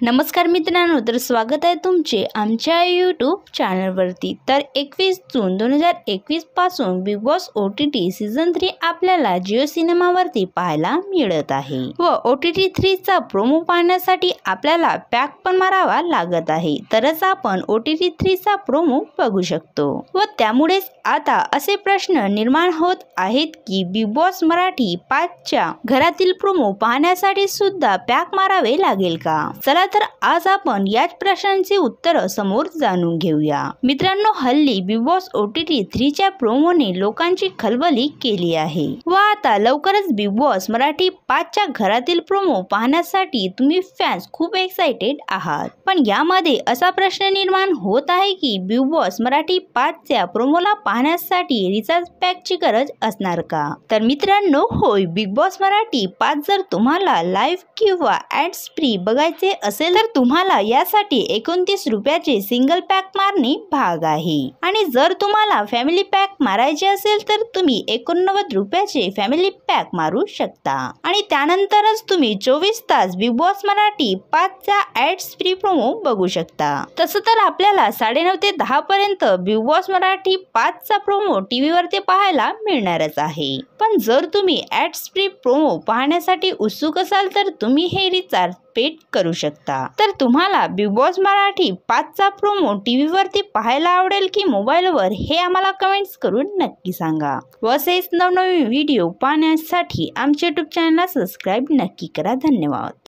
नमस्कार मित्रांनो, तर स्वागत आहे तुमचे आमच्या यूट्यूब चॅनलवरती। तर 21 जून 2021 पासून बिग बॉस OTT सीझन 3 आपल्याला जिओ सिनेमावरती पाहायला मिळत आहे व OTT 3 चा प्रोमो पाहण्यासाठी आपल्याला पॅक पण मारावा लागत आहे, तरच आपण OTT 3 चा प्रोमो बघू शकतो। व त्यामुळेच आता असे प्रश्न निर्माण होत आहेत की बिग बॉस मराठी 5 च्या घरातील प्रोमो पाहण्यासाठी सुद्धा पॅक मारावे लागेल का? चला तर आज आपण याच प्रश्नांची उत्तर समोर जाणून घेऊया। मित्रांनो, हल्ली बिग बॉस OTT 3 च्या प्रोमोने लोकांची खलबली केली आहे व आता लवकरच बिग बॉस मराठी 5 च्या घरातील प्रोमो पाहण्यासाठी तुम्ही फॅन्स खूप एक्साइटेड आहात। पण यामध्ये असा प्रश्न निर्माण होत आहे की बिग बॉस मराठी 5 च्या प्रोमोला पाहण्यासाठी रिचार्ज पॅकची गरज असणार का? तर मित्रांनो, होय, बिग बॉस मराठी 5 जर तुम्हाला लाईव्ह किंवा ॲड्स फ्री बघायचे असेल तर तुम्हाला यासाठी 29 रुपयाचे सिंगल पॅक मारणे भाग आहे आणि जर तुम्हाला फॅमिली पॅक मारायचे असेल तर तुम्ही 89 रुपयाचे फॅमिली पॅक मारू शकता आणि त्यानंतरच तुम्ही 24 तास बिग बॉस मराठी 5 चा ॲड्स फ्री प्रोमो बघू शकता। तसं तर आपल्याला 9:30 ते 10 पर्यंत बिग बॉस मराठी 5 चा प्रोमो टीव्ही वरती पाहायला मिळणारच आहे। पण जर तुम्ही ॲड्स फ्री प्रोमो पाहण्यासाठी उत्सुक असाल तर तुम्ही हे रिचार्ज पेड करू शकता। तर तुम्हाला बिग बॉस मराठी 5 चा प्रोमो टीव्ही वरती पाहायला आवडेल की मोबाईलवर, हे आम्हाला कमेंट्स करून नक्की सांगा। व असेच नवनवीन व्हिडिओ पाहण्यासाठी आमच्या यूट्यूब चॅनलला सबस्क्राईब नक्की करा। धन्यवाद।